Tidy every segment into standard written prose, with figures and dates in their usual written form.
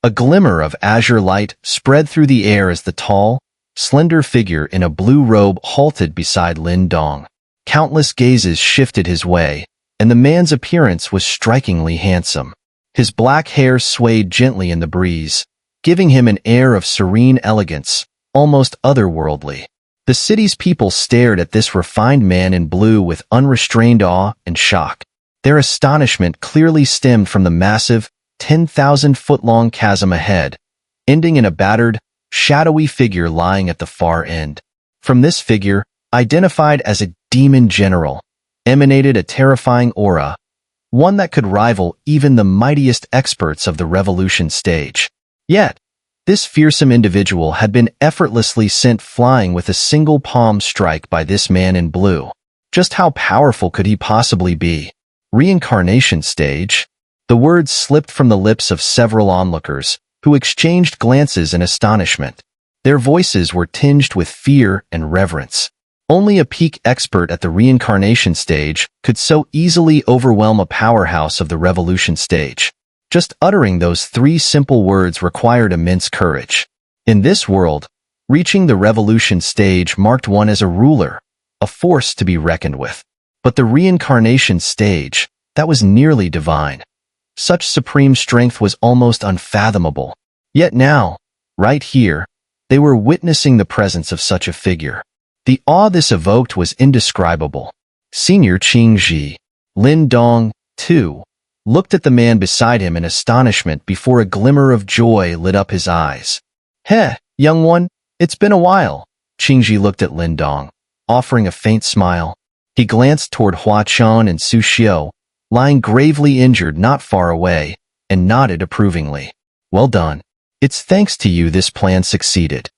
A glimmer of azure light spread through the air as the tall, slender figure in a blue robe halted beside Lin Dong. Countless gazes shifted his way, and the man's appearance was strikingly handsome. His black hair swayed gently in the breeze, giving him an air of serene elegance, almost otherworldly. The city's people stared at this refined man in blue with unrestrained awe and shock. Their astonishment clearly stemmed from the massive, 10,000-foot-long chasm ahead, ending in a battered, shadowy figure lying at the far end. From this figure, identified as a demon general, emanated a terrifying aura, one that could rival even the mightiest experts of the revolution stage. Yet, this fearsome individual had been effortlessly sent flying with a single palm strike by this man in blue. Just how powerful could he possibly be? Reincarnation stage? The words slipped from the lips of several onlookers, who exchanged glances in astonishment. Their voices were tinged with fear and reverence. Only a peak expert at the reincarnation stage could so easily overwhelm a powerhouse of the revolution stage. Just uttering those three simple words required immense courage. In this world, reaching the revolution stage marked one as a ruler, a force to be reckoned with. But the reincarnation stage, that was nearly divine. Such supreme strength was almost unfathomable. Yet now, right here, they were witnessing the presence of such a figure. The awe this evoked was indescribable. Senior Qing Zhi, Lin Dong, too, looked at the man beside him in astonishment before a glimmer of joy lit up his eyes. "Heh, young one, it's been a while." Qing Zhi looked at Lin Dong, offering a faint smile. He glanced toward Hua Chon and Su Xiao, lying gravely injured not far away, and nodded approvingly. "Well done. It's thanks to you this plan succeeded."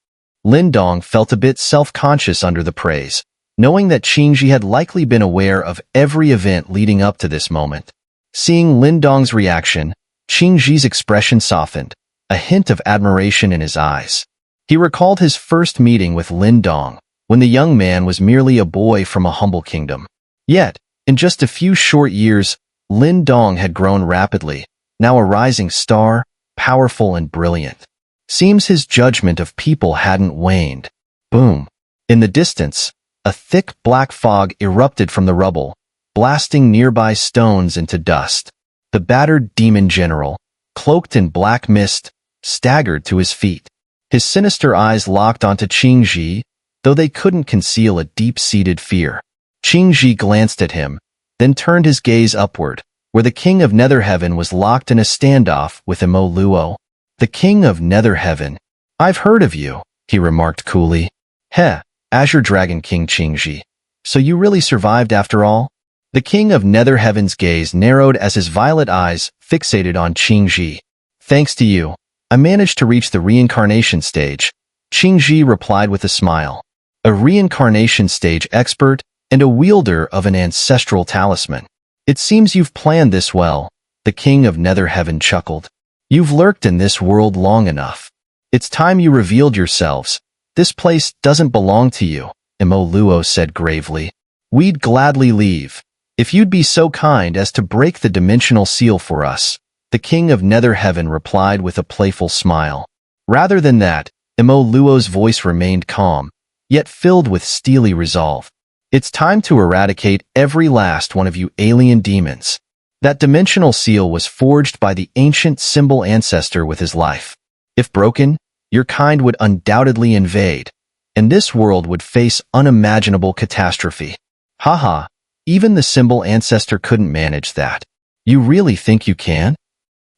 Lin Dong felt a bit self-conscious under the praise, knowing that Qing Zhi had likely been aware of every event leading up to this moment. Seeing Lin Dong's reaction, Qing Zhi's expression softened, a hint of admiration in his eyes. He recalled his first meeting with Lin Dong, when the young man was merely a boy from a humble kingdom. Yet, in just a few short years, Lin Dong had grown rapidly, now a rising star, powerful and brilliant. Seems his judgment of people hadn't waned. Boom. In the distance, a thick black fog erupted from the rubble, blasting nearby stones into dust. The battered demon general, cloaked in black mist, staggered to his feet. His sinister eyes locked onto Qing Zhi, though they couldn't conceal a deep-seated fear. Qing Zhi glanced at him, then turned his gaze upward, where the King of Netherheaven was locked in a standoff with Mo Luo. "The King of Netherheaven. I've heard of you," he remarked coolly. "Heh, Azure Dragon King Qing Zhi. So you really survived after all?" The King of Netherheaven's gaze narrowed as his violet eyes fixated on Qing Zhi. "Thanks to you, I managed to reach the reincarnation stage," Qing Zhi replied with a smile. "A reincarnation stage expert and a wielder of an ancestral talisman. It seems you've planned this well," the King of Netherheaven chuckled. "You've lurked in this world long enough. It's time you revealed yourselves. This place doesn't belong to you," Mo Luo said gravely. "We'd gladly leave, if you'd be so kind as to break the dimensional seal for us," the King of Netherheaven replied with a playful smile. Rather than that, Mo Luo's voice remained calm, yet filled with steely resolve. "It's time to eradicate every last one of you alien demons. That dimensional seal was forged by the ancient symbol ancestor with his life. If broken, your kind would undoubtedly invade, and this world would face unimaginable catastrophe. Haha, even the symbol ancestor couldn't manage that. You really think you can?"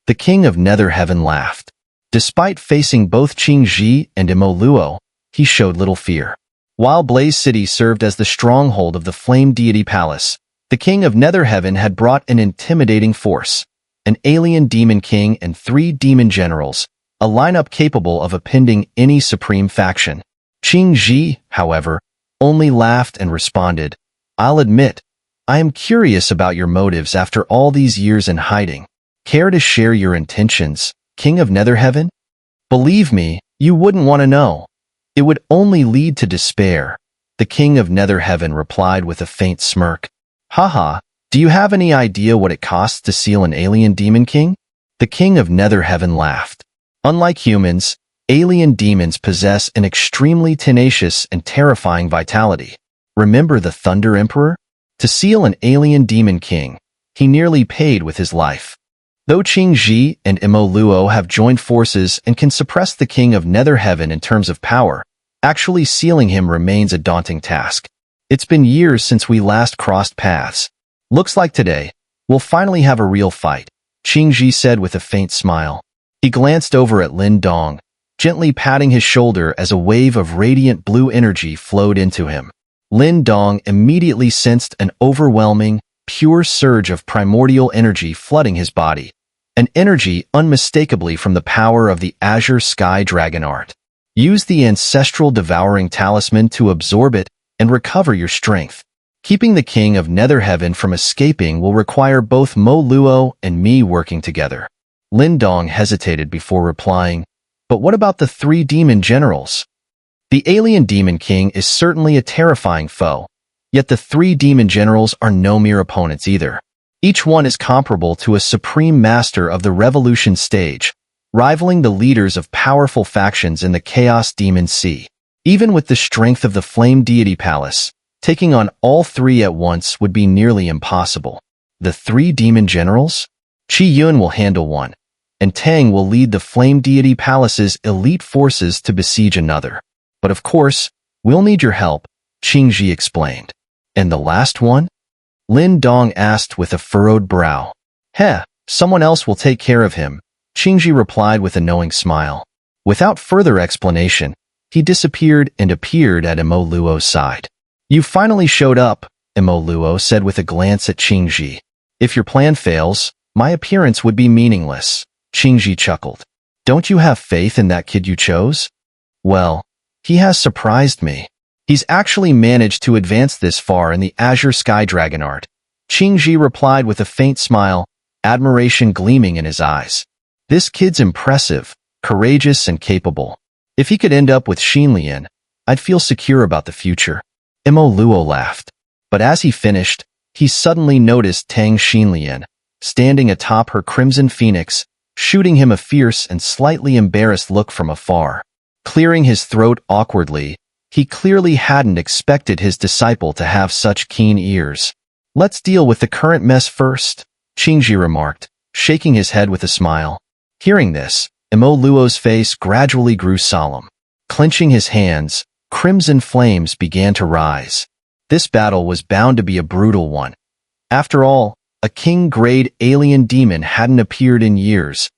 The King of Netherheaven laughed. Despite facing both Qing Zhi and Mo Luo, he showed little fear. While Blaze City served as the stronghold of the Flame Deity Palace, the King of Netherheaven had brought an intimidating force, an alien demon king and 3 demon generals, a lineup capable of appending any supreme faction. Qing Zhi, however, only laughed and responded, "I'll admit, I am curious about your motives after all these years in hiding. Care to share your intentions, King of Netherheaven?" "Believe me, you wouldn't want to know. It would only lead to despair," the King of Netherheaven replied with a faint smirk. "Haha, do you have any idea what it costs to seal an alien demon king?" The King of Netherheaven laughed. Unlike humans, alien demons possess an extremely tenacious and terrifying vitality. Remember the Thunder Emperor? To seal an alien demon king, he nearly paid with his life. Though Qing Zhi and Mo Luo have joined forces and can suppress the king of Nether Heaven in terms of power, actually sealing him remains a daunting task. It's been years since we last crossed paths. Looks like today, we'll finally have a real fight, Qing Zhi said with a faint smile. He glanced over at Lin Dong, gently patting his shoulder as a wave of radiant blue energy flowed into him. Lin Dong immediately sensed an overwhelming, pure surge of primordial energy flooding his body, an energy unmistakably from the power of the Azure Sky Dragon art. Use the ancestral devouring talisman to absorb it and recover your strength. Keeping the king of Nether Heaven from escaping will require both Mo Luo and me working together. Lin Dong hesitated before replying, but what about the 3 demon generals? The alien demon king is certainly a terrifying foe, yet the 3 demon generals are no mere opponents either. Each one is comparable to a supreme master of the revolution stage, rivaling the leaders of powerful factions in the Chaos Demon Sea. Even with the strength of the Flame Deity Palace, taking on all 3 at once would be nearly impossible. The 3 demon generals? Qi Yun will handle one, and Tang will lead the Flame Deity Palace's elite forces to besiege another. But of course, we'll need your help, Qing Zhi explained. And the last one? Lin Dong asked with a furrowed brow. Someone else will take care of him, Qing Zhi replied with a knowing smile. Without further explanation, he disappeared and appeared at Mo Luo's side. You finally showed up, Mo Luo said with a glance at Qing Zhi. If your plan fails, my appearance would be meaningless, Qing Zhi chuckled. Don't you have faith in that kid you chose? Well, he has surprised me. He's actually managed to advance this far in the Azure Sky Dragon art. Qing Zhi replied with a faint smile, admiration gleaming in his eyes. This kid's impressive, courageous, and capable. If he could end up with Xinlian, I'd feel secure about the future. Mo Luo laughed. But as he finished, he suddenly noticed Tang Xinlian, standing atop her crimson phoenix, shooting him a fierce and slightly embarrassed look from afar. Clearing his throat awkwardly, he clearly hadn't expected his disciple to have such keen ears. Let's deal with the current mess first, Qing Zhi remarked, shaking his head with a smile. Hearing this, Mo Luo's face gradually grew solemn. Clenching his hands, crimson flames began to rise. This battle was bound to be a brutal one. After all, a king-grade alien demon hadn't appeared in years.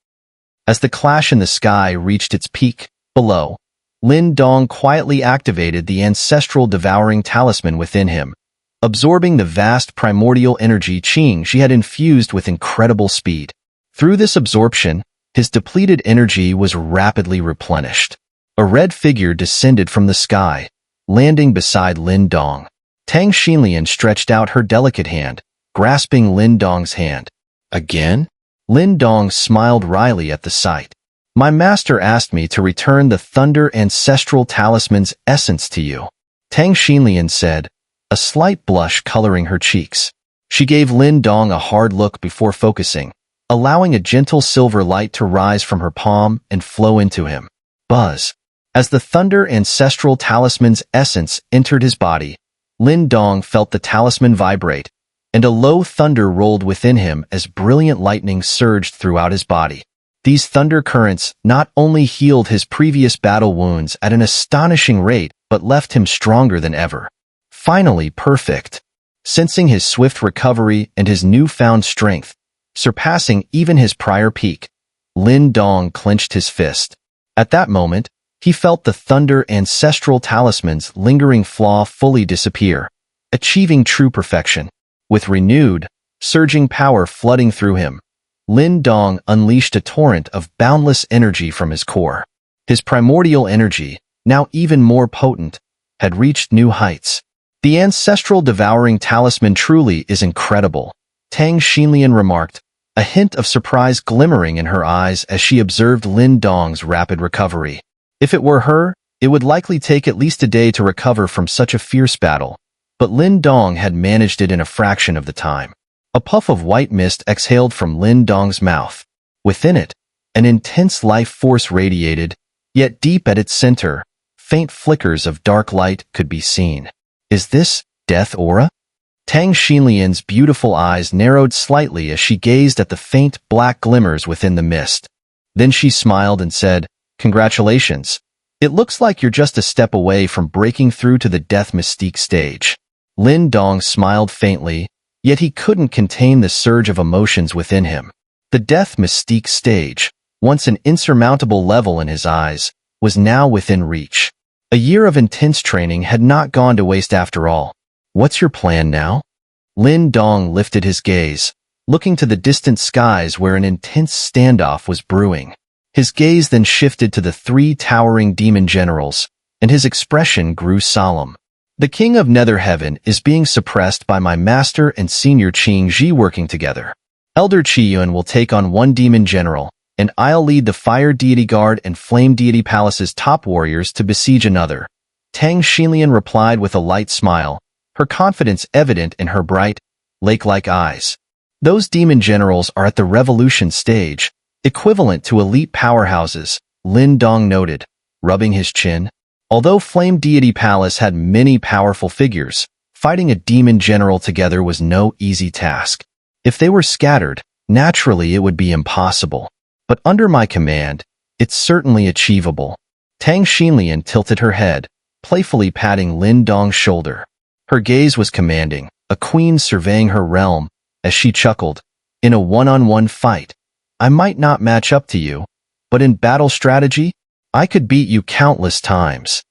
As the clash in the sky reached its peak, below, Lin Dong quietly activated the ancestral devouring talisman within him, absorbing the vast primordial energy Qing Zhi had infused with incredible speed. Through this absorption, his depleted energy was rapidly replenished. A red figure descended from the sky, landing beside Lin Dong. Tang Xinlian stretched out her delicate hand, grasping Lin Dong's hand. Again? Lin Dong smiled wryly at the sight. My master asked me to return the Thunder Ancestral Talisman's essence to you, Tang Xinlian said, a slight blush coloring her cheeks. She gave Lin Dong a hard look before focusing, allowing a gentle silver light to rise from her palm and flow into him. Buzz. As the Thunder Ancestral Talisman's essence entered his body, Lin Dong felt the talisman vibrate, and a low thunder rolled within him as brilliant lightning surged throughout his body. These thunder currents not only healed his previous battle wounds at an astonishing rate, but left him stronger than ever. Finally perfect. Sensing his swift recovery and his newfound strength, surpassing even his prior peak, Lin Dong clenched his fist. At that moment, he felt the Thunder Ancestral Talisman's lingering flaw fully disappear, achieving true perfection. With renewed, surging power flooding through him, Lin Dong unleashed a torrent of boundless energy from his core. His primordial energy, now even more potent, had reached new heights. The ancestral devouring talisman truly is incredible, Tang Xinlian remarked, a hint of surprise glimmering in her eyes as she observed Lin Dong's rapid recovery. If it were her, it would likely take at least a day to recover from such a fierce battle, but Lin Dong had managed it in a fraction of the time. A puff of white mist exhaled from Lin Dong's mouth. Within it, An intense life force radiated, yet deep at its center, faint flickers of dark light could be seen. Is this death aura? Tang Xinlian's beautiful eyes narrowed slightly as she gazed at the faint black glimmers within the mist. Then she smiled and said, "Congratulations. It looks like you're just a step away from breaking through to the death mystique stage." Lin Dong smiled faintly, yet he couldn't contain the surge of emotions within him. The death mystique stage, once an insurmountable level in his eyes, was now within reach. A year of intense training had not gone to waste after all. "What's your plan now?" Lin Dong lifted his gaze, looking to the distant skies where an intense standoff was brewing. His gaze then shifted to the three towering demon generals, and his expression grew solemn. "The king of Nether Heaven is being suppressed by my master and senior Qing Zhi working together. Elder Qiyuan will take on one demon general, and I'll lead the Fire Deity Guard and Flame Deity Palace's top warriors to besiege another." Tang Xinlian replied with a light smile, her confidence evident in her bright, lake-like eyes. "Those demon generals are at the revolution stage, equivalent to elite powerhouses," Lin Dong noted, rubbing his chin. Although Flame Deity Palace had many powerful figures, fighting a demon general together was no easy task. If they were scattered, naturally it would be impossible. But under my command, it's certainly achievable. Tang Xinlian tilted her head, playfully patting Lin Dong's shoulder. Her gaze was commanding, a queen surveying her realm, as she chuckled. "In a one-on-one fight, I might not match up to you, but in battle strategy, I could beat you countless times."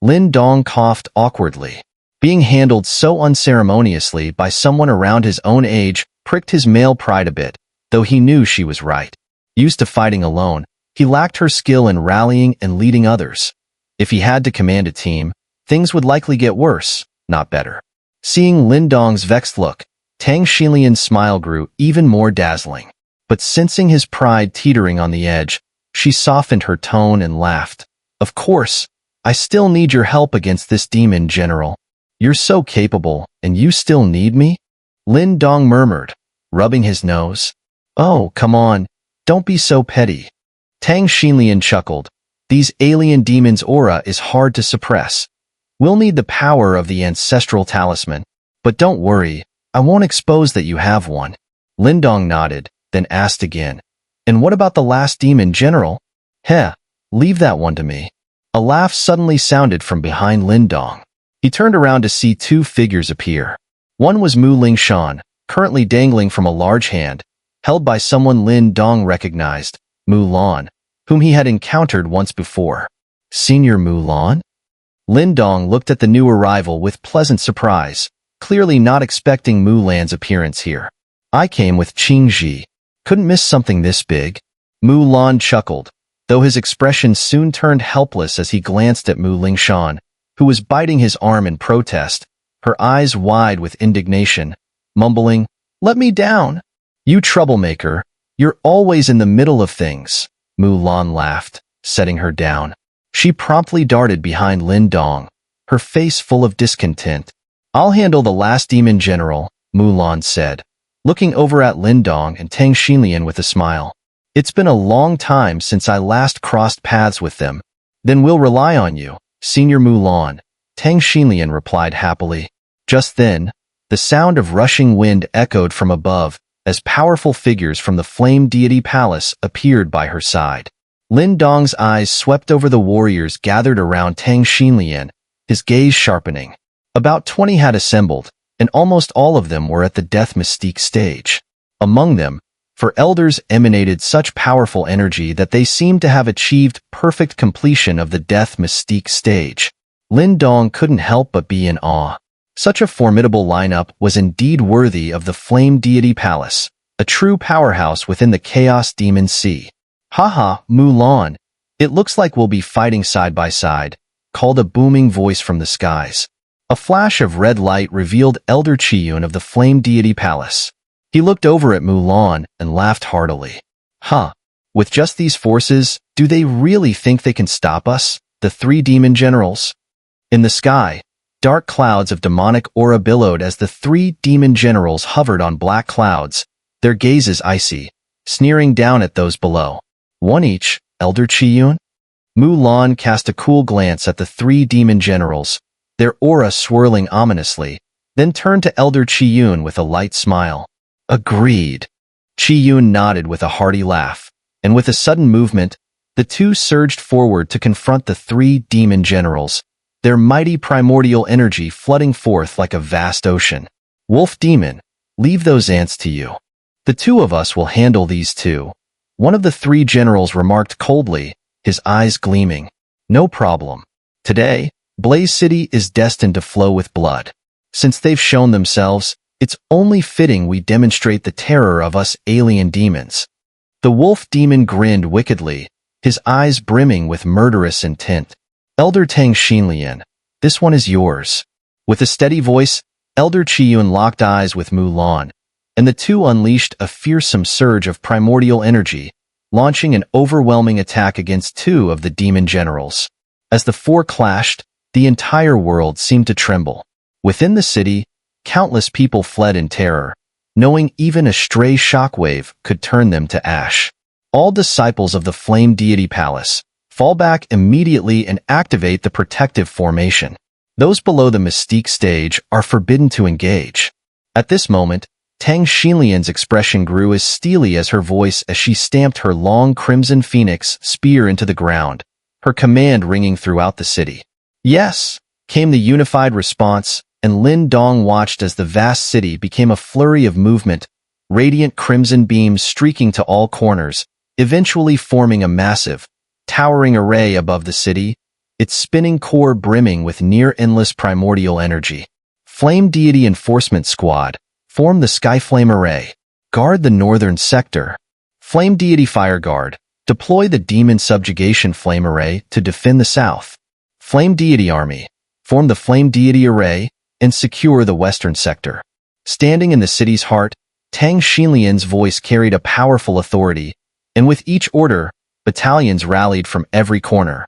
Lin Dong coughed awkwardly. Being handled so unceremoniously by someone around his own age pricked his male pride a bit, though he knew she was right. Used to fighting alone, he lacked her skill in rallying and leading others. If he had to command a team, things would likely get worse, not better. Seeing Lin Dong's vexed look, Tang Xinlian's smile grew even more dazzling. But sensing his pride teetering on the edge, she softened her tone and laughed. "Of course, I still need your help against this demon general. You're so capable, and you still need me?" Lin Dong murmured, rubbing his nose. "Oh, come on. Don't be so petty." Tang Xinlian chuckled. "These alien demons' aura is hard to suppress. We'll need the power of the ancestral talisman. But don't worry, I won't expose that you have one." Lin Dong nodded, then asked again, "And what about the last demon general?" "Heh, leave that one to me." A laugh suddenly sounded from behind Lin Dong. He turned around to see two figures appear. One was Mu Lingshan, currently dangling from a large hand, held by someone Lin Dong recognized, Mulan, whom he had encountered once before. "Senior Mulan?" Lin Dong looked at the new arrival with pleasant surprise, clearly not expecting Mulan's appearance here. "I came with Qing Zhi. Couldn't miss something this big." Mulan chuckled, though his expression soon turned helpless as he glanced at Mu Lingshan, who was biting his arm in protest, her eyes wide with indignation, mumbling, "Let me down. You troublemaker, you're always in the middle of things." Mulan laughed, setting her down. She promptly darted behind Lin Dong, her face full of discontent. "I'll handle the last demon general," Mulan said, looking over at Lin Dong and Tang Xinlian with a smile. "It's been a long time since I last crossed paths with them." "Then we'll rely on you, Senior Mulan," Tang Xinlian replied happily. Just then, the sound of rushing wind echoed from above, as powerful figures from the Flame Deity Palace appeared by her side. Lin Dong's eyes swept over the warriors gathered around Tang Xinlian, his gaze sharpening. About 20 had assembled, and almost all of them were at the death mystique stage. Among them, for elders emanated such powerful energy that they seemed to have achieved perfect completion of the death mystique stage. Lin Dong couldn't help but be in awe. Such a formidable lineup was indeed worthy of the Flame Deity Palace, a true powerhouse within the Chaos Demon Sea. "Haha, Mulan, it looks like we'll be fighting side by side," called a booming voice from the skies. A flash of red light revealed Elder Qiyun of the Flame Deity Palace. He looked over at Mulan and laughed heartily. "Huh, with just these forces, do they really think they can stop us, the three demon generals?" In the sky, dark clouds of demonic aura billowed as the three demon generals hovered on black clouds, their gazes icy, sneering down at those below. One each, Elder Qiyun? Mulan cast a cool glance at the three demon generals, their aura swirling ominously, then turned to Elder Qiyun with a light smile. Agreed. Qiyun nodded with a hearty laugh, and with a sudden movement, the two surged forward to confront the three demon generals, their mighty primordial energy flooding forth like a vast ocean. Wolf Demon, leave those ants to you. The two of us will handle these two. One of the three generals remarked coldly, his eyes gleaming. No problem. Today, Blaze City is destined to flow with blood. Since they've shown themselves, it's only fitting we demonstrate the terror of us alien demons. The wolf demon grinned wickedly, his eyes brimming with murderous intent. Elder Tang Xinlian, this one is yours. With a steady voice, Elder Qiyun locked eyes with Mulan, and the two unleashed a fearsome surge of primordial energy, launching an overwhelming attack against two of the demon generals. As the four clashed, the entire world seemed to tremble. Within the city, countless people fled in terror, knowing even a stray shockwave could turn them to ash. All disciples of the Flame Deity Palace, fall back immediately and activate the protective formation. Those below the Mystique stage are forbidden to engage. At this moment, Tang Xinlian's expression grew as steely as her voice as she stamped her long crimson phoenix spear into the ground, her command ringing throughout the city. Yes, came the unified response, and Lin Dong watched as the vast city became a flurry of movement, radiant crimson beams streaking to all corners, eventually forming a massive, towering array above the city, its spinning core brimming with near-endless primordial energy. Flame Deity Enforcement Squad, form the Skyflame Array. Guard the northern sector. Flame Deity Fire Guard, deploy the Demon Subjugation Flame Array to defend the south. Flame Deity Army, form the Flame Deity Array and secure the western sector. Standing in the city's heart, Tang Xinlian's voice carried a powerful authority, and with each order, battalions rallied from every corner,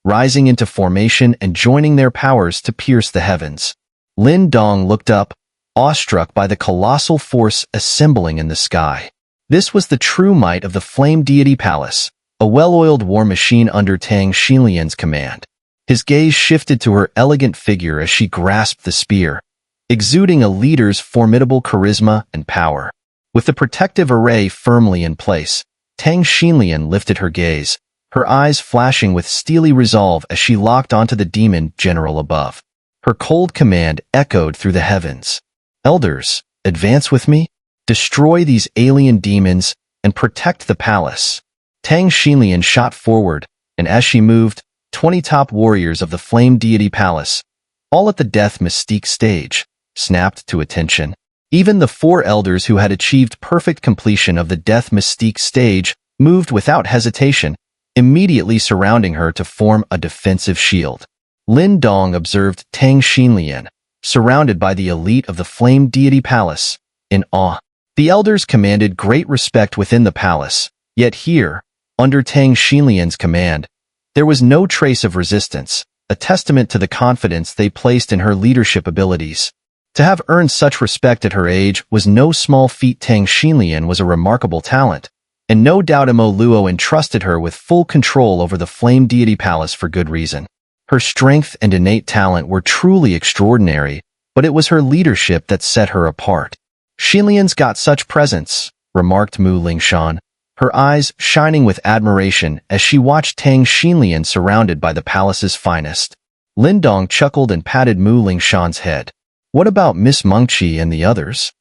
rising into formation and joining their powers to pierce the heavens. Lin Dong looked up, awestruck by the colossal force assembling in the sky. This was the true might of the Flame Deity Palace, a well-oiled war machine under Tang Xinlian's command. His gaze shifted to her elegant figure as she grasped the spear, exuding a leader's formidable charisma and power. With the protective array firmly in place, Tang Xinlian lifted her gaze, her eyes flashing with steely resolve as she locked onto the demon general above. Her cold command echoed through the heavens. Elders, advance with me, destroy these alien demons, and protect the palace. Tang Xinlian shot forward, and as she moved, 20 top warriors of the Flame Deity Palace, all at the Death Mystique stage, snapped to attention. Even the four elders who had achieved perfect completion of the Death Mystique stage moved without hesitation, immediately surrounding her to form a defensive shield. Lin Dong observed Tang Xinlian, surrounded by the elite of the Flame Deity Palace, in awe. The elders commanded great respect within the palace, yet here, under Tang Xinlian's command, there was no trace of resistance, a testament to the confidence they placed in her leadership abilities. To have earned such respect at her age was no small feat. Tang Xinlian was a remarkable talent, and no doubt Mo Luo entrusted her with full control over the Flame Deity Palace for good reason. Her strength and innate talent were truly extraordinary, but it was her leadership that set her apart. Xinlian's got such presence, remarked Mu Lingshan, her eyes shining with admiration as she watched Tang Xinlian surrounded by the palace's finest. Lin Dong chuckled and patted Mu Lingshan's head. What about Miss Mengqi and the others?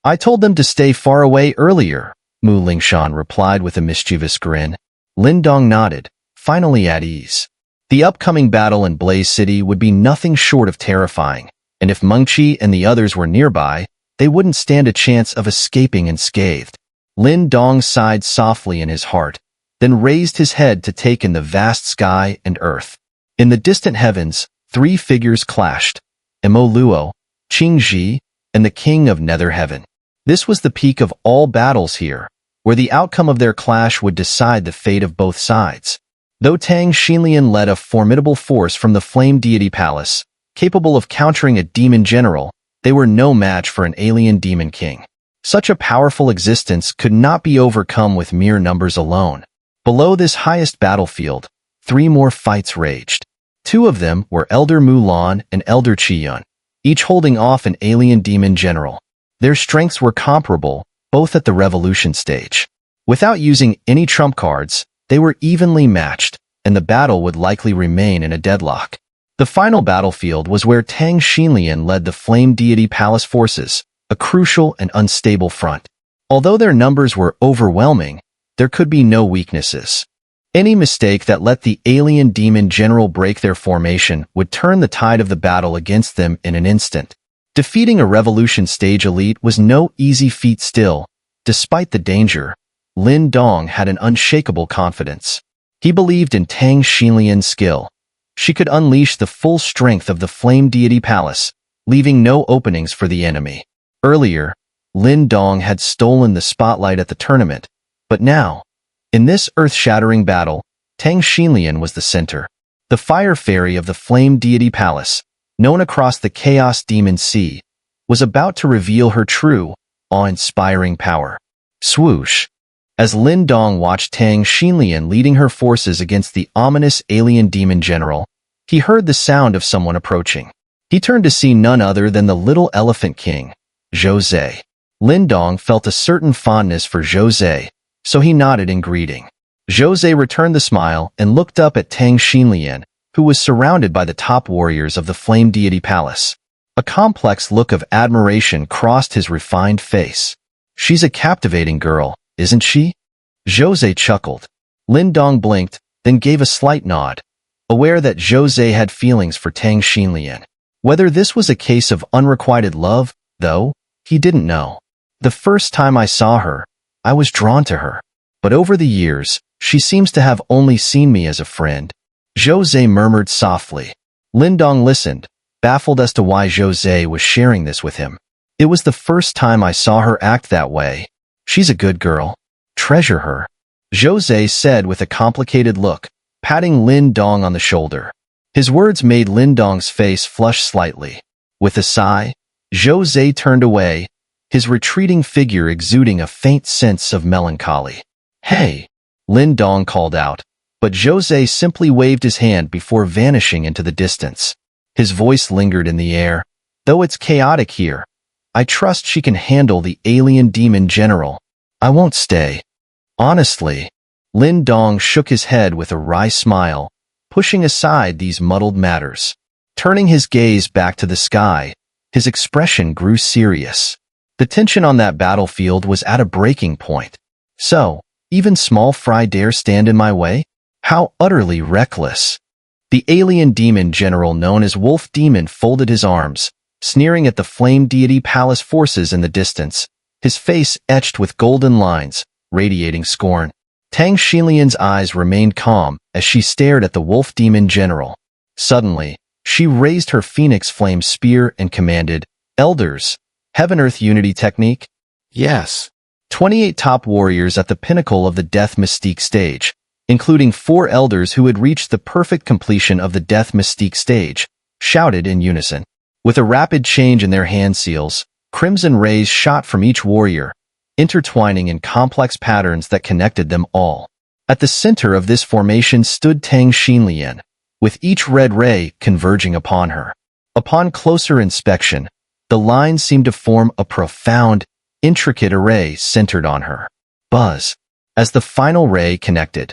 I told them to stay far away earlier, Mu Lingshan replied with a mischievous grin. Lin Dong nodded, finally at ease. The upcoming battle in Blaze City would be nothing short of terrifying, and if Mengqi and the others were nearby, they wouldn't stand a chance of escaping unscathed. Lin Dong sighed softly in his heart, then raised his head to take in the vast sky and earth. In the distant heavens, three figures clashed, Mo Luo, Qing Zhi, and the King of Nether Heaven. This was the peak of all battles here, where the outcome of their clash would decide the fate of both sides. Though Tang Xinlian led a formidable force from the Flame Deity Palace, capable of countering a demon general, they were no match for an alien demon king. Such a powerful existence could not be overcome with mere numbers alone. Below this highest battlefield, 3 more fights raged. 2 of them were Elder Mulan and Elder Qiyun, each holding off an alien demon general. Their strengths were comparable, both at the revolution stage. Without using any trump cards, they were evenly matched, and the battle would likely remain in a deadlock. The final battlefield was where Tang Xinlian led the Flame Deity Palace forces, a crucial and unstable front. Although their numbers were overwhelming, there could be no weaknesses. Any mistake that let the alien demon general break their formation would turn the tide of the battle against them in an instant. Defeating a revolution stage elite was no easy feat still. Despite the danger, Lin Dong had an unshakable confidence. He believed in Tang Xinlian's skill. She could unleash the full strength of the Flame Deity Palace, leaving no openings for the enemy. Earlier, Lin Dong had stolen the spotlight at the tournament, but now, in this earth-shattering battle, Tang Xinlian was the center. The Fire Fairy of the Flame Deity Palace, known across the Chaos Demon Sea, was about to reveal her true, awe-inspiring power. Swoosh! As Lin Dong watched Tang Xinlian leading her forces against the ominous alien demon general, he heard the sound of someone approaching. He turned to see none other than the Little Elephant King, Jose. Lin Dong felt a certain fondness for Jose, so he nodded in greeting. Jose returned the smile and looked up at Tang Xinlian, who was surrounded by the top warriors of the Flame Deity Palace. A complex look of admiration crossed his refined face. "She's a captivating girl, isn't she?" Jose chuckled. Lin Dong blinked, then gave a slight nod, aware that Jose had feelings for Tang Xinlian. Whether this was a case of unrequited love, though, he didn't know. "The first time I saw her, I was drawn to her. But over the years, she seems to have only seen me as a friend," Jose murmured softly. Lin Dong listened, baffled as to why Jose was sharing this with him. "It was the first time I saw her act that way. She's a good girl. Treasure her," Jose said with a complicated look, patting Lin Dong on the shoulder. His words made Lin Dong's face flush slightly. With a sigh, Jose turned away, his retreating figure exuding a faint sense of melancholy. "Hey!" Lin Dong called out, but Jose simply waved his hand before vanishing into the distance. His voice lingered in the air. "Though it's chaotic here, I trust she can handle the alien demon general. I won't stay." Honestly, Lin Dong shook his head with a wry smile, pushing aside these muddled matters. Turning his gaze back to the sky, his expression grew serious. The tension on that battlefield was at a breaking point. So, even small fry dare stand in my way? How utterly reckless. The alien demon general known as Wolf Demon folded his arms, sneering at the Flame Deity Palace forces in the distance, his face etched with golden lines, radiating scorn. Tang Xinlian's eyes remained calm as she stared at the Wolf Demon general. Suddenly, she raised her Phoenix Flame spear and commanded, "Elders, Heaven-Earth Unity Technique?" "Yes." 28 top warriors at the pinnacle of the Death Mystique stage, including 4 elders who had reached the perfect completion of the Death Mystique stage, shouted in unison. With a rapid change in their hand seals, crimson rays shot from each warrior, intertwining in complex patterns that connected them all. At the center of this formation stood Tang Xinlian, with each red ray converging upon her. Upon closer inspection, the lines seemed to form a profound, intricate array centered on her. Buzz. As the final ray connected,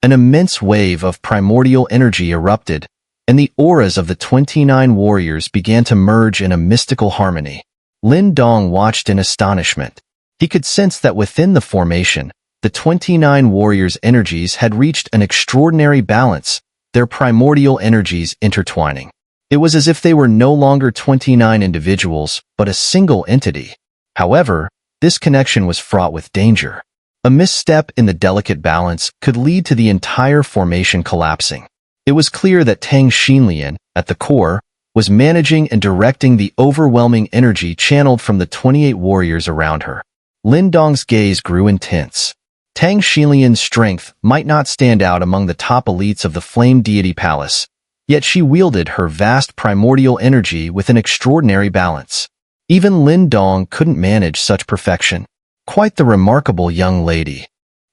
an immense wave of primordial energy erupted, and the auras of the 29 warriors began to merge in a mystical harmony. Lin Dong watched in astonishment. He could sense that within the formation, the 29 warriors' energies had reached an extraordinary balance, their primordial energies intertwining. It was as if they were no longer 29 individuals, but a single entity. However, this connection was fraught with danger. A misstep in the delicate balance could lead to the entire formation collapsing. It was clear that Tang Xinlian, at the core, was managing and directing the overwhelming energy channeled from the 28 warriors around her. Lin Dong's gaze grew intense. Tang Xinlian's strength might not stand out among the top elites of the Flame Deity Palace, yet she wielded her vast primordial energy with an extraordinary balance. Even Lin Dong couldn't manage such perfection. Quite the remarkable young lady.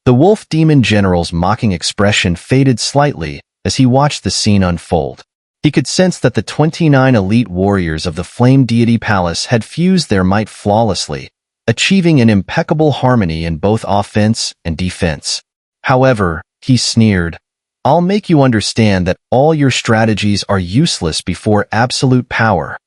The wolf demon general's mocking expression faded slightly as he watched the scene unfold. He could sense that the 29 elite warriors of the Flame Deity Palace had fused their might flawlessly, achieving an impeccable harmony in both offense and defense. However, he sneered, "I'll make you understand that all your strategies are useless before absolute power."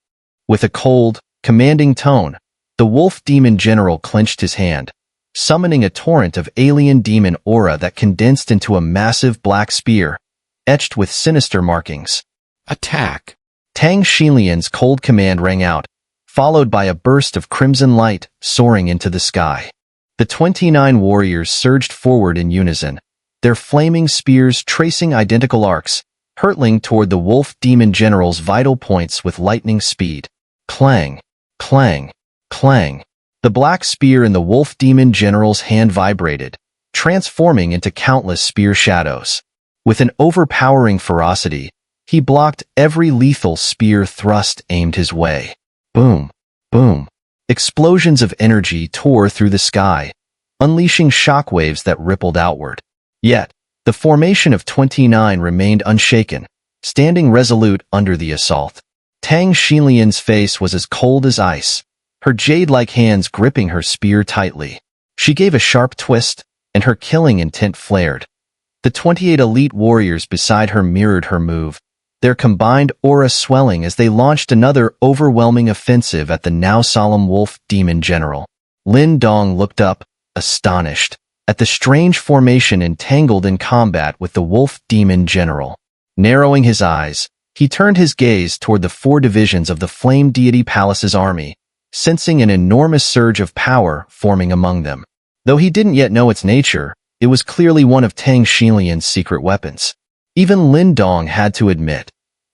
With a cold, commanding tone, the wolf demon general clenched his hand, summoning a torrent of alien demon aura that condensed into a massive black spear, etched with sinister markings. Attack! Tang Xilian's cold command rang out, followed by a burst of crimson light soaring into the sky. The 29 warriors surged forward in unison, their flaming spears tracing identical arcs, hurtling toward the wolf demon general's vital points with lightning speed. Clang, clang, clang. The black spear in the wolf demon general's hand vibrated, transforming into countless spear shadows. With an overpowering ferocity, he blocked every lethal spear thrust aimed his way. Boom, boom. Explosions of energy tore through the sky, unleashing shockwaves that rippled outward. Yet, the formation of 29 remained unshaken, standing resolute under the assault. Tang Xilian's face was as cold as ice, her jade-like hands gripping her spear tightly. She gave a sharp twist, and her killing intent flared. The 28 elite warriors beside her mirrored her move, their combined aura swelling as they launched another overwhelming offensive at the now solemn wolf demon general. Lin Dong looked up, astonished, at the strange formation entangled in combat with the wolf demon general. Narrowing his eyes, he turned his gaze toward the 4 divisions of the Flame Deity Palace's army, sensing an enormous surge of power forming among them. Though he didn't yet know its nature, it was clearly one of Tang Xilian's secret weapons. Even Lin Dong had to admit,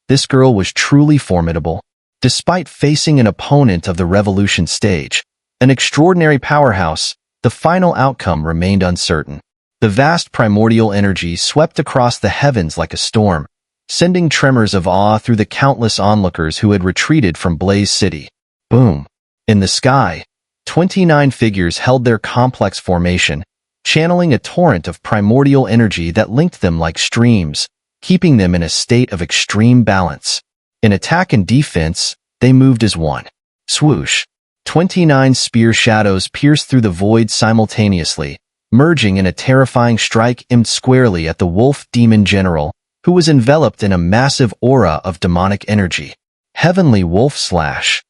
this girl was truly formidable. Despite facing an opponent of the revolution stage, an extraordinary powerhouse, the final outcome remained uncertain. The vast primordial energy swept across the heavens like a storm, sending tremors of awe through the countless onlookers who had retreated from Blaze City. Boom! In the sky, 29 figures held their complex formation, channeling a torrent of primordial energy that linked them like streams, keeping them in a state of extreme balance. In attack and defense, they moved as one. Swoosh! 29 spear shadows pierced through the void simultaneously, merging in a terrifying strike aimed squarely at the wolf demon general, who was enveloped in a massive aura of demonic energy. Heavenly wolf slash.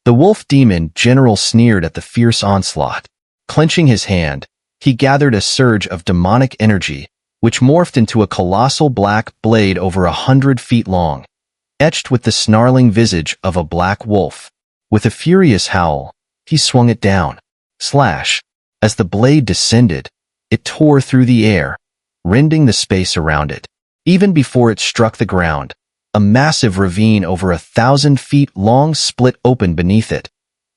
The wolf demon general sneered at the fierce onslaught. Clenching his hand, he gathered a surge of demonic energy, which morphed into a colossal black blade over 100 feet long, etched with the snarling visage of a black wolf. With a furious howl, he swung it down. Slash! As the blade descended, it tore through the air, rending the space around it. Even before it struck the ground, a massive ravine over 1,000 feet long split open beneath it,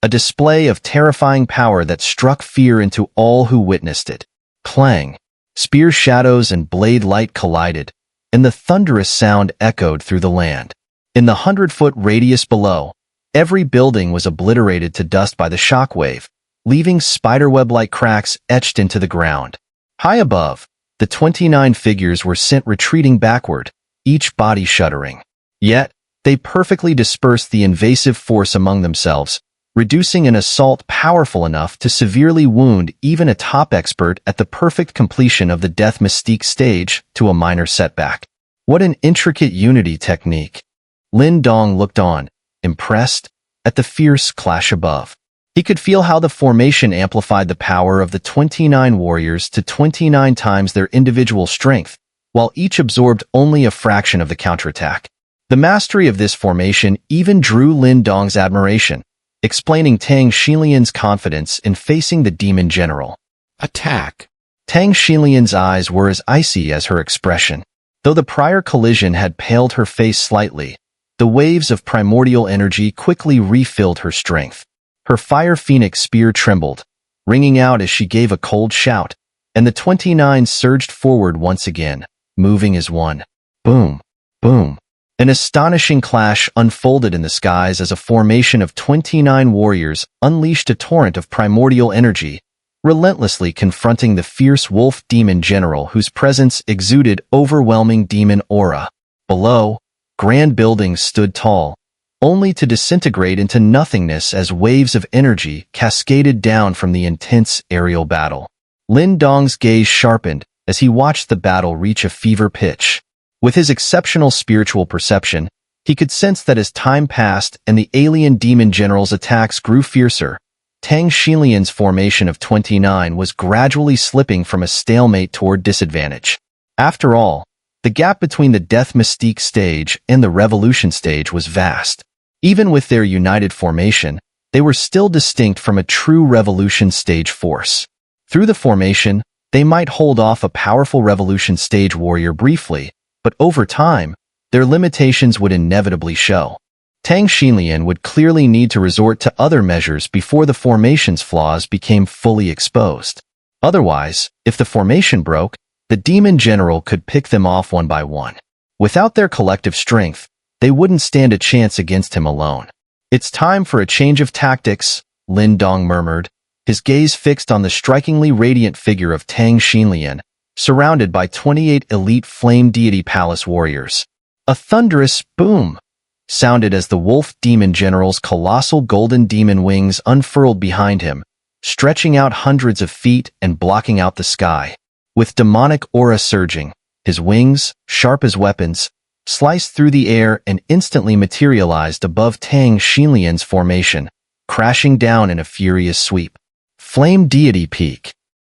a display of terrifying power that struck fear into all who witnessed it. Clang! Spear shadows and blade light collided, and the thunderous sound echoed through the land. In the 100-foot radius below, every building was obliterated to dust by the shockwave, leaving spiderweb-like cracks etched into the ground. High above, the 29 figures were sent retreating backward, each body shuddering. Yet, they perfectly dispersed the invasive force among themselves, reducing an assault powerful enough to severely wound even a top expert at the perfect completion of the death mystique stage to a minor setback. What an intricate unity technique! Lin Dong looked on, impressed, at the fierce clash above. He could feel how the formation amplified the power of the 29 warriors to 29 times their individual strength, while each absorbed only a fraction of the counterattack. The mastery of this formation even drew Lin Dong's admiration, explaining Tang Xilian's confidence in facing the demon general. Attack! Tang Xilian's eyes were as icy as her expression. Though the prior collision had paled her face slightly, the waves of primordial energy quickly refilled her strength. Her fire phoenix spear trembled, ringing out as she gave a cold shout, and the 29 surged forward once again, moving as one. Boom! Boom! An astonishing clash unfolded in the skies as a formation of 29 warriors unleashed a torrent of primordial energy, relentlessly confronting the fierce wolf demon general whose presence exuded overwhelming demon aura. Below, grand buildings stood tall, only to disintegrate into nothingness as waves of energy cascaded down from the intense aerial battle. Lin Dong's gaze sharpened as he watched the battle reach a fever pitch. With his exceptional spiritual perception, he could sense that as time passed and the alien demon general's attacks grew fiercer, Tang Xinlian's formation of 29 was gradually slipping from a stalemate toward disadvantage. After all, the gap between the Death Mystique stage and the Revolution stage was vast. Even with their united formation, they were still distinct from a true Revolution stage force. Through the formation, they might hold off a powerful Revolution stage warrior briefly, but over time, their limitations would inevitably show. Tang Xinlian would clearly need to resort to other measures before the formation's flaws became fully exposed. Otherwise, if the formation broke, the demon general could pick them off one by one. Without their collective strength, they wouldn't stand a chance against him alone. "It's time for a change of tactics," Lin Dong murmured, his gaze fixed on the strikingly radiant figure of Tang Xinlian, surrounded by 28 elite Flame Deity Palace warriors. A thunderous boom sounded as the wolf demon general's colossal golden demon wings unfurled behind him, stretching out hundreds of feet and blocking out the sky. With demonic aura surging, his wings, sharp as weapons, sliced through the air and instantly materialized above Tang Xinlian's formation, crashing down in a furious sweep. Flame Deity Peak.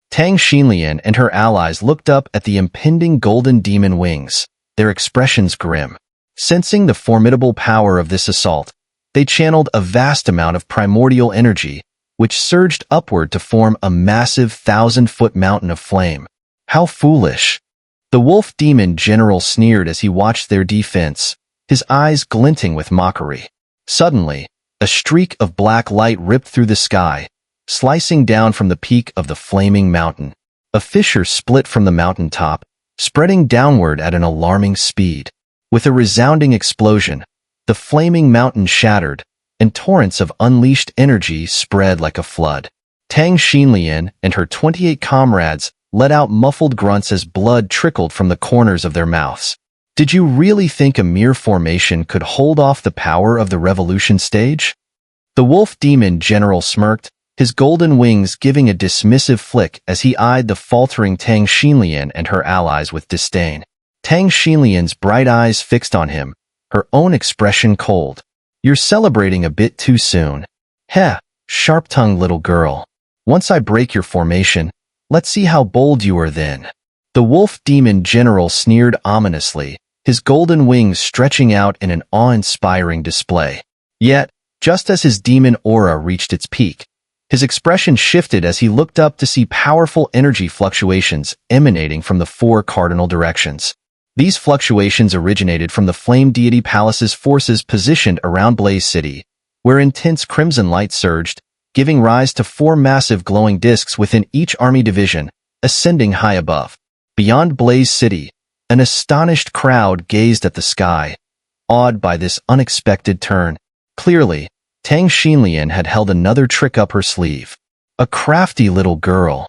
Tang Xinlian and her allies looked up at the impending golden demon wings, their expressions grim. Sensing the formidable power of this assault, they channeled a vast amount of primordial energy, which surged upward to form a massive 1,000-foot mountain of flame. How foolish! The wolf demon general sneered as he watched their defense, his eyes glinting with mockery. Suddenly, a streak of black light ripped through the sky, slicing down from the peak of the flaming mountain. A fissure split from the mountaintop, spreading downward at an alarming speed. With a resounding explosion, the flaming mountain shattered, and torrents of unleashed energy spread like a flood. Tang Xinlian and her 28 comrades let out muffled grunts as blood trickled from the corners of their mouths. Did you really think a mere formation could hold off the power of the Revolution stage? The wolf demon general smirked, his golden wings giving a dismissive flick as he eyed the faltering Tang Xinlian and her allies with disdain. Tang Xinlian's bright eyes fixed on him, her own expression cold. "You're celebrating a bit too soon. Heh, sharp-tongued little girl. Once I break your formation, let's see how bold you are then." The wolf demon general sneered ominously, his golden wings stretching out in an awe-inspiring display. Yet, just as his demon aura reached its peak, his expression shifted as he looked up to see powerful energy fluctuations emanating from the 4 cardinal directions. These fluctuations originated from the Flame Deity Palace's forces positioned around Blaze City, where intense crimson light surged, giving rise to 4 massive glowing discs within each army division, ascending high above. Beyond Blaze City, an astonished crowd gazed at the sky, awed by this unexpected turn. Clearly, Tang Xinlian had held another trick up her sleeve. A crafty little girl.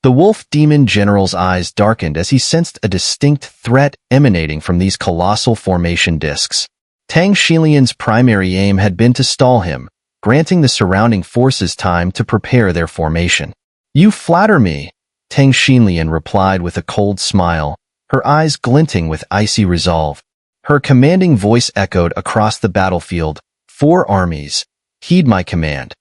The wolf demon general's eyes darkened as he sensed a distinct threat emanating from these colossal formation discs. Tang Xinlian's primary aim had been to stall him, granting the surrounding forces time to prepare their formation. "You flatter me," Tang Xinlian replied with a cold smile, her eyes glinting with icy resolve. Her commanding voice echoed across the battlefield. 4 armies, heed my command.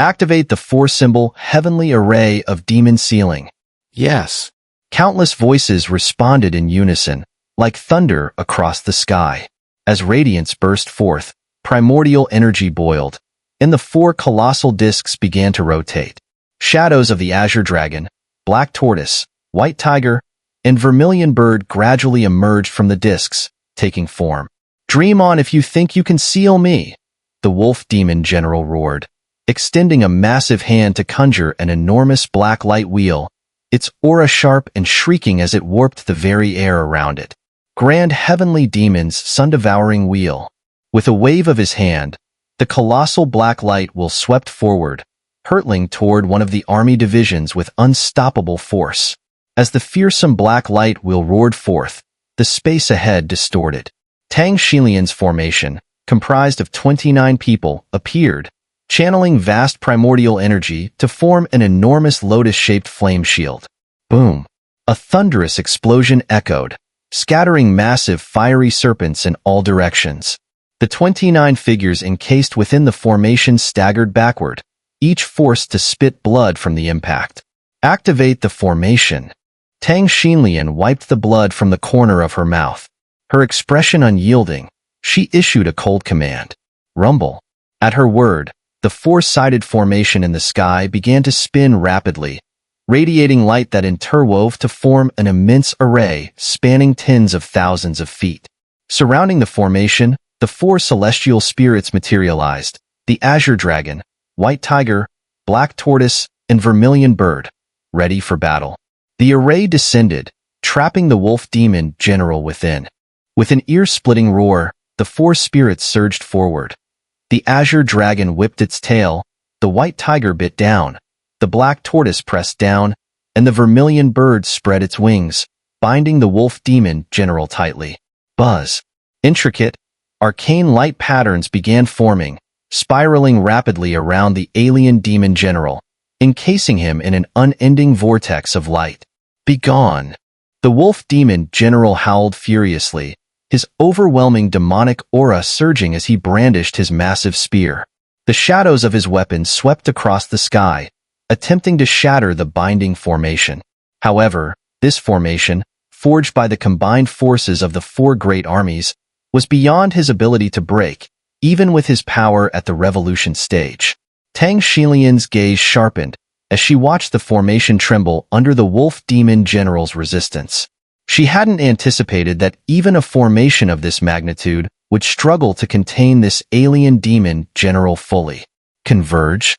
Activate the 4-symbol heavenly array of demon sealing." Yes. Countless voices responded in unison, like thunder across the sky. As radiance burst forth, primordial energy boiled, and the 4 colossal discs began to rotate. Shadows of the Azure Dragon, Black Tortoise, White Tiger, and Vermilion Bird gradually emerged from the discs, taking form. "Dream on if you think you can seal me," the wolf demon general roared, extending a massive hand to conjure an enormous black light wheel, its aura sharp and shrieking as it warped the very air around it. Grand heavenly demon's sun-devouring wheel. With a wave of his hand, the colossal black light wheel swept forward, hurtling toward one of the army divisions with unstoppable force. As the fearsome black light wheel roared forth, the space ahead distorted. Tang Xilian's formation, comprised of 29 people, appeared, channeling vast primordial energy to form an enormous lotus-shaped flame shield. Boom! A thunderous explosion echoed, scattering massive fiery serpents in all directions. The 29 figures encased within the formation staggered backward, each forced to spit blood from the impact. Activate the formation. Tang Xilian wiped the blood from the corner of her mouth. Her expression unyielding, she issued a cold command. Rumble. At her word, the four-sided formation in the sky began to spin rapidly, radiating light that interwove to form an immense array spanning tens of thousands of feet. Surrounding the formation, the four celestial spirits materialized: the Azure Dragon, White Tiger, Black Tortoise, and Vermilion Bird, ready for battle. The array descended, trapping the wolf demon general within. With an ear-splitting roar, the four spirits surged forward. The Azure Dragon whipped its tail, the White Tiger bit down, the Black Tortoise pressed down, and the Vermilion Bird spread its wings, binding the wolf demon general tightly. Buzz. Intricate, arcane light patterns began forming, spiraling rapidly around the alien demon general, encasing him in an unending vortex of light. Begone! The wolf demon general howled furiously, his overwhelming demonic aura surging as he brandished his massive spear. The shadows of his weapon swept across the sky, attempting to shatter the binding formation. However, this formation, forged by the combined forces of the four great armies, was beyond his ability to break, even with his power at the revolution stage. Tang Xilian's gaze sharpened as she watched the formation tremble under the wolf demon general's resistance. She hadn't anticipated that even a formation of this magnitude would struggle to contain this alien demon general fully. Converge?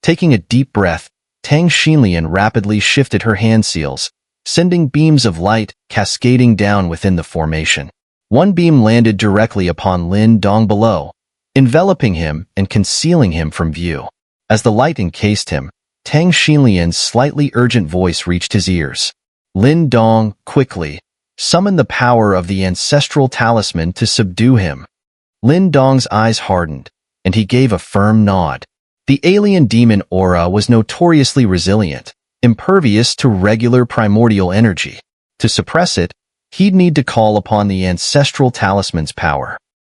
Taking a deep breath, Tang Xilian rapidly shifted her hand seals, sending beams of light cascading down within the formation. One beam landed directly upon Lin Dong below, enveloping him and concealing him from view. As the light encased him, Tang Xilian's slightly urgent voice reached his ears. Lin Dong, quickly, summon the power of the ancestral talisman to subdue him. Lin Dong's eyes hardened, and he gave a firm nod. The alien demon aura was notoriously resilient, impervious to regular primordial energy. To suppress it, he'd need to call upon the ancestral talisman's power.